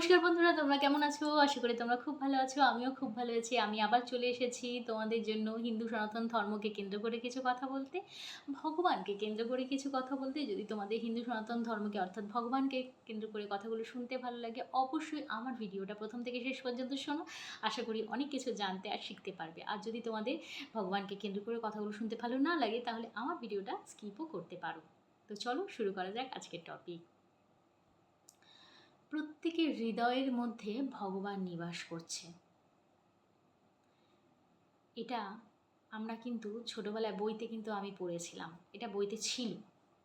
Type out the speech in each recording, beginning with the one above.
নমস্কার বন্ধুরা, তোমরা কেমন আছো? আশা করি তোমরা খুব ভালো আছো। আমিও খুব ভালো আছি। আমি আবার চলে এসেছি তোমাদের জন্য হিন্দু সনাতন ধর্মকে কেন্দ্র করে কিছু কথা বলতে, ভগবানকে কেন্দ্র করে কিছু কথা বলতে। যদি তোমাদের হিন্দু সনাতন ধর্মকে অর্থাৎ ভগবানকে কেন্দ্র করে কথাগুলো শুনতে ভালো লাগে, অবশ্যই আমার ভিডিওটা প্রথম থেকে শেষ পর্যন্ত শোনো। আশা করি অনেক কিছু জানতে আর শিখতে পারবে। আর যদি তোমাদের ভগবানকে কেন্দ্র করে কথাগুলো শুনতে ভালো না লাগে, তাহলে আমার ভিডিওটা স্কিপও করতে পারো। তো চলো শুরু করা যাক আজকের টপিক। প্রত্যেকের হৃদয়ের মধ্যে ভগবান নিবাস করছে। এটা আমরা কিন্তু ছোটবেলায় বইতে কিন্তু আমি পড়েছিলাম, এটা বইতে ছিল।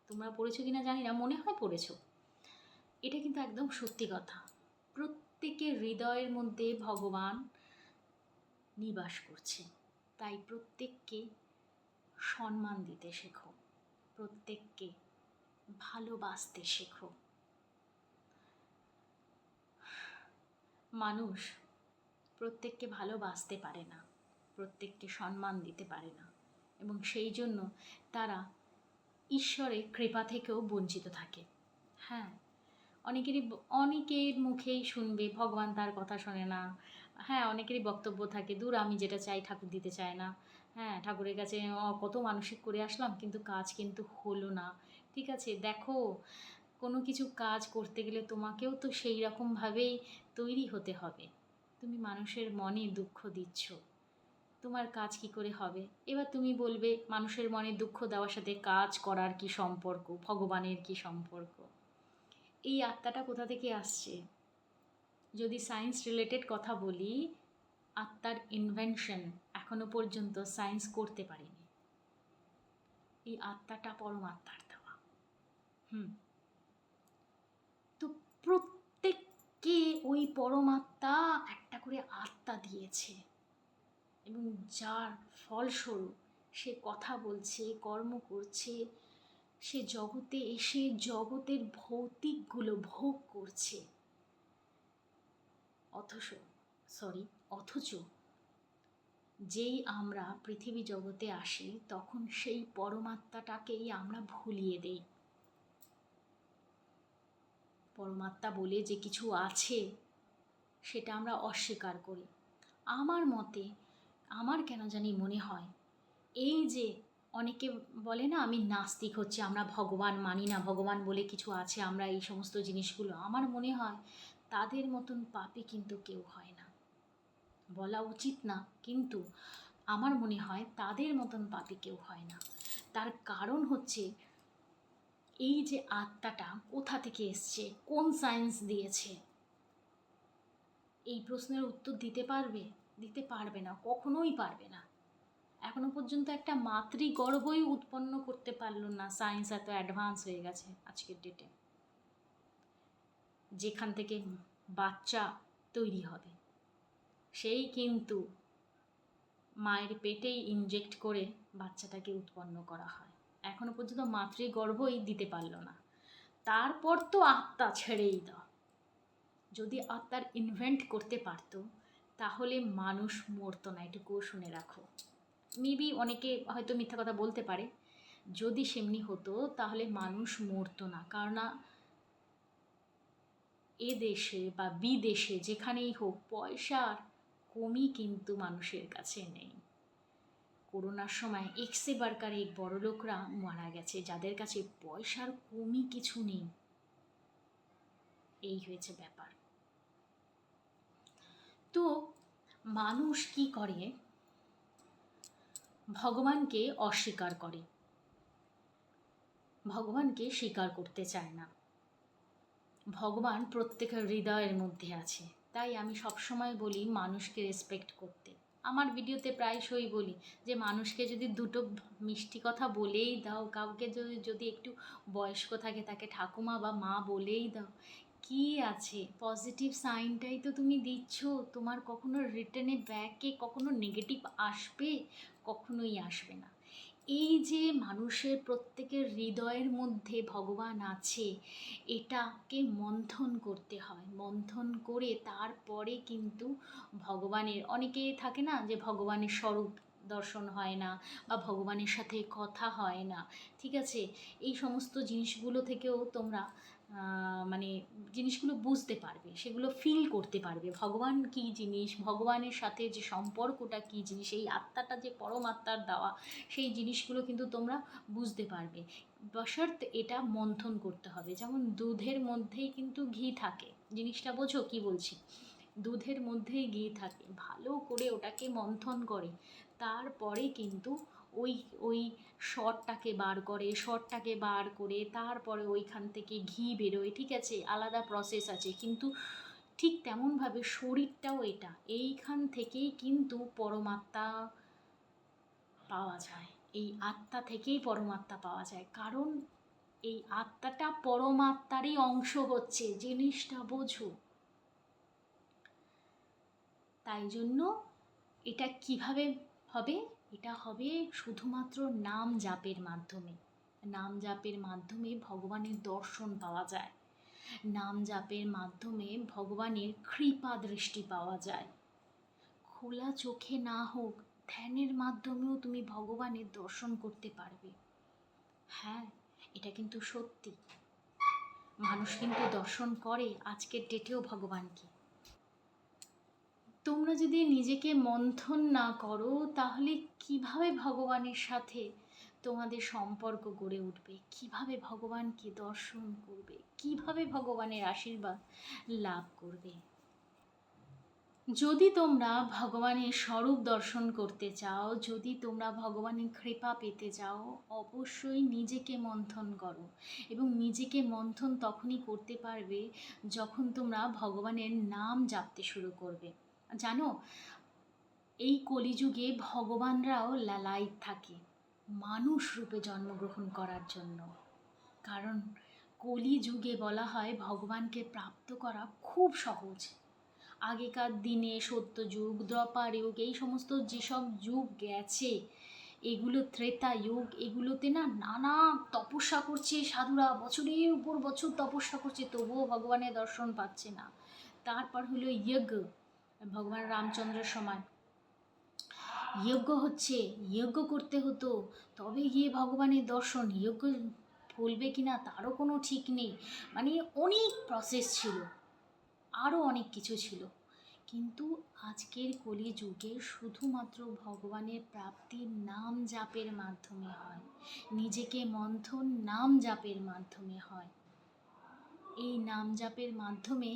তোমরা পড়েছো কিনা জানি না, মনে হয় পড়েছো। এটা কিন্তু একদম সত্যি কথা। প্রত্যেকের হৃদয়ের মধ্যে ভগবান নিবাস করছে। তাই প্রত্যেককে সম্মান দিতে শেখো, প্রত্যেককে ভালোবাসতে শেখো। মানুষ প্রত্যেককে ভালোবাসতে পারে না, প্রত্যেককে সম্মান দিতে পারে না, এবং সেই জন্য তারা ঈশ্বরের কৃপা থেকেও বঞ্চিত থাকে। হ্যাঁ, অনেকের মুখেই শুনবে ভগবান তার কথা শোনে না। হ্যাঁ, অনেকেরই বক্তব্য থাকে, দূর আমি যেটা চাই ঠাকুর দিতে চায় না। হ্যাঁ, ঠাকুরের কাছে কত মানসিক করে আসলাম, কিন্তু কাজ কিন্তু হলো না। ঠিক আছে, দেখো, কোনো কিছু কাজ করতে গেলে তোমাকেও তো সেই রকমভাবেই তৈরি হতে হবে। তুমি মানুষের মনে দুঃখ দিচ্ছ, তোমার কাজ কি করে হবে? এবার তুমি বলবে মানুষের মনে দুঃখ দেওয়ার সাথে কাজ করার কি সম্পর্ক, ভগবানের কি সম্পর্ক? এই আত্মাটা কোথা থেকে আসছে? যদি সায়েন্স রিলেটেড কথা বলি, আত্মার ইনভেনশন এখনো পর্যন্ত সায়েন্স করতে পারেনি। এই আত্মাটা পরমাত্মার দেওয়া। তো প্রত্যেককে ওই পরমাত্মা একটা করে আত্মা দিয়েছে, এবং যার ফলস্বরূপ সে কথা বলছে, কর্ম করছে, সে জগতে এসে জগতের ভৌতিকগুলো ভোগ করছে। অথচ যেই আমরা পৃথিবী জগতে আসি, তখন সেই পরমাত্মাটাকেই আমরা ভুলিয়ে দেই। পরমাত্মা বলে যে কিছু আছে, সেটা আমরা অস্বীকার করি। আমার মতে, আমার কেন জানি মনে হয়, এই যে অনেকে বলে না আমি নাস্তিক হচ্ছে, আমরা ভগবান মানি না, ভগবান বলে কিছু আছে, আমরা এই সমস্ত জিনিসগুলো, আমার মনে হয় তাদের মতন পাপী কিন্তু কেউ হয় না। বলা উচিত না, কিন্তু আমার মনে হয় তাদের মতন পাপী কেউ হয় না। তার কারণ হচ্ছে, এই যে আত্মাটা কোথা থেকে এসছে, কোন সায়েন্স দিয়েছে? এই প্রশ্নের উত্তর দিতে পারবে? দিতে পারবে না, কখনোই পারবে না। এখনো পর্যন্ত একটা মাতৃগর্ভই উৎপন্ন করতে পারল না। সায়েন্স এত অ্যাডভান্স হয়ে গেছে আজকের ডেটে। যেখান থেকে বাচ্চা তৈরি হবে, সেই কিন্তু মায়ের পেটেই ইনজেক্ট করে বাচ্চাটাকে উৎপন্ন করা হয়। এখনো পর্যন্ত মাতৃগর্ভই দিতে পারল না, তারপর তো আত্মা ছেড়েই দাও। যদি আত্মার ইনভেন্ট করতে পারতো, তাহলে মানুষ মরতো না, এটুকুও শুনে রাখো। মেবি অনেকে হয়তো মিথ্যা কথা বলতে পারে, যদি সেমনি হতো তাহলে মানুষ মরতো না। কারণ এ দেশে বা বিদেশে যেখানেই হোক, পয়সার কমই কিন্তু মানুষের কাছে নেই। করোনার সময় এক্সে বার্কার এই বড়লোকরা মারা গেছে, যাদের কাছে পয়সার কমই কিছু নেই। এই হয়েছে ব্যাপার। তো মানুষ কি করে? ভগবানকে অস্বীকার করে, ভগবানকে স্বীকার করতে চায় না। ভগবান প্রত্যেকের হৃদয়ের মধ্যে আছে। তাই আমি সবসময় বলি মানুষকে রেসপেক্ট করতে। আমার ভিডিওতে প্রায়শই বলি যে মানুষকে যদি দুটো মিষ্টি কথা বলেই দাও, কাউকে যদি একটু বয়স্ক থাকে তাকে ঠাকুমা বা মা বলেই দাও, কি আছে, পজিটিভ সাইনটাই তো তুমি দিচ্ছ। তোমার কখনো রিটার্নে ব্যাকে কখনো নেগেটিভ আসবে? কখনোই আসবে না। এই যে মানুষের প্রত্যেকের হৃদয়ের মধ্যে ভগবান আছে, এটাকে মন্থন করতে হয়। মন্থন করে তারপরে কিন্তু ভগবানের, অনেকে থাকে না যে ভগবানের স্বরূপ দর্শন হয় না, বা ভগবানের সাথে কথা হয় না। ঠিক আছে, এই সমস্ত জিনিসগুলো থেকেও তোমরা মানে জিনিসগুলো বুঝতে পারবে, সেগুলো ফিল করতে পারবে। ভগবান কী জিনিস, ভগবানের সাথে যে সম্পর্কটা কী জিনিস, এই আত্মাটা যে পরমাত্মার দেওয়া, সেই জিনিসগুলো কিন্তু তোমরা বুঝতে পারবে। বশর্ত এটা মন্থন করতে হবে। যেমন দুধের মধ্যেই কিন্তু ঘি থাকে, জিনিসটা বোঝো কি বলছি? দুধের মধ্যেই ঘি থাকে, ভালো করে ওটাকে মন্থন করে, তারপরে কিন্তু ওই ওই সরটাকে বার করে তারপরে ওইখান থেকে ঘি বেরোয়, ঠিক আছে? আলাদা প্রসেস আছে, কিন্তু ঠিক তেমনভাবে শরীরটাও এটা, এইখান থেকেই কিন্তু পরমাত্মা পাওয়া যায়। এই আত্মা থেকেই পরমাত্মা পাওয়া যায়, কারণ এই আত্মাটা পরমাত্মারই অংশ হচ্ছে, জিনিসটা বোঝো। তাই জন্য এটা কিভাবে হবে? এটা হবে শুধুমাত্র নাম জাপের মাধ্যমে। নাম জাপের মাধ্যমে ভগবানের দর্শন পাওয়া যায়, নাম জাপের মাধ্যমে ভগবানের কৃপা দৃষ্টি পাওয়া যায়। খোলা চোখে না হোক, ধ্যানের মাধ্যমেও তুমি ভগবানের দর্শন করতে পারবে। হ্যাঁ, এটা কিন্তু সত্যি। মানুষ কিন্তু দর্শন করে আজকের ডেটেও ভগবানকে। তোমরা যদি নিজেকে মন্থন না করো, তাহলে কিভাবে ভগবানের সাথে তোমাদের সম্পর্ক গড়ে উঠবে? কিভাবে ভগবানকে দর্শন করবে? কিভাবে ভগবানের আশীর্বাদ লাভ করবে? যদি তোমরা ভগবানের স্বরূপ দর্শন করতে চাও, যদি তোমরা ভগবানের কৃপা পেতে চাও, অবশ্যই নিজেকে মন্থন করো। এবং নিজেকে মন্থন তখনই করতে পারবে যখন তোমরা ভগবানের নাম জাপতে শুরু করবে। জানো, এই কলিযুগে ভগবানরাও লালায়িত থাকে মানুষ রূপে জন্মগ্রহণ করার জন্য। কারণ কলিযুগে বলা হয় ভগবানকে প্রাপ্ত করা খুব সহজ। আগেকার দিনে সত্যযুগ, দ্বাপর যুগ, এই সমস্ত যেসব যুগ গেছে, এগুলো ত্রেতা যুগ, এগুলোতে না নানা তপস্যা করছে সাধুরা, বছরের উপর বছর তপস্যা করছে, তবুও ভগবানের দর্শন পাচ্ছে না। তারপর হলো যজ্ঞ, ভগবান রামচন্দ্রের সময় যজ্ঞ করতে হতো, তবে গিয়ে ভগবানের দর্শন। যজ্ঞ ফলবে কিনা তারও কোনো ঠিক নেই, মানে অনেক প্রসেস ছিল, আরও অনেক কিছু ছিল। কিন্তু আজকের কলিযুগে শুধুমাত্র ভগবানের প্রাপ্তির নাম জাপের মাধ্যমে হয়, নিজেকে মন্থন নাম জাপের মাধ্যমে হয়। এই নাম জাপের মাধ্যমে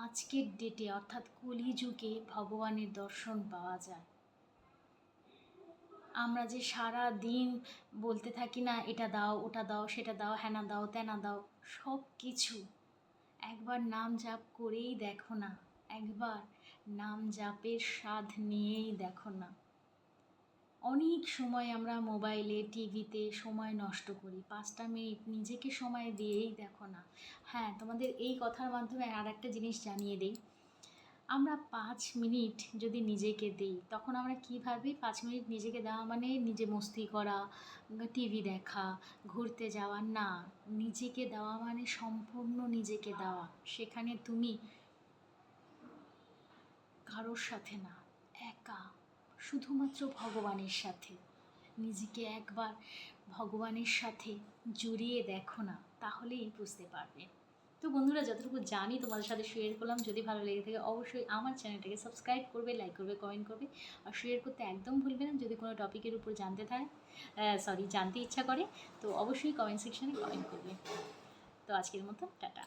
আজকের ডেটে অর্থাৎ কলিযুগে ভগবানের দর্শন পাওয়া যায়। আমরা যে সারা দিন বলতে থাকি না, এটা দাও, ওটা দাও, সেটা দাও, হ্যানা দাও, ত্যানা দাও, সব কিছু একবার নাম জাপ করেই দেখো না, একবার নাম জাপের স্বাদ নিয়েই দেখো না। অনেক সময় আমরা মোবাইলে, টিভিতে সময় নষ্ট করি, 5টা মিনিট নিজেকে সময় দিয়েই দেখো না। হ্যাঁ, তোমাদের এই কথার মাধ্যমে আর একটা জিনিস জানিয়ে দিই, আমরা 5 মিনিট যদি নিজেকে দিই, তখন আমরা কী ভাবি? 5 মিনিট নিজেকে দেওয়া মানে নিজে মস্তি করা, টিভি দেখা, ঘুরতে যাওয়া। না, নিজেকে দেওয়া মানে সম্পূর্ণ নিজেকে দেওয়া। সেখানে তুমি কারোর সাথে না, একা, শুধুমাত্র ভগবানের সাথে। নিজেকে একবার ভগবানের সাথে জড়িয়ে দেখো না, তাহলেই বুঝতে পারবে। তো বন্ধুরা, যতটুকু জানি তোমাদের সাথে শেয়ার করলাম। যদি ভালো লেগে থাকে অবশ্যই আমার চ্যানেলটাকে সাবস্ক্রাইব করবে, লাইক করবে, কমেন্ট করবে, আর শেয়ার করতে একদম ভুলবে না। যদি কোনো টপিকের উপর জানতে ইচ্ছা করে, তো অবশ্যই কমেন্ট সেকশানে কমেন্ট করবে। তো আজকের মতো টাটা।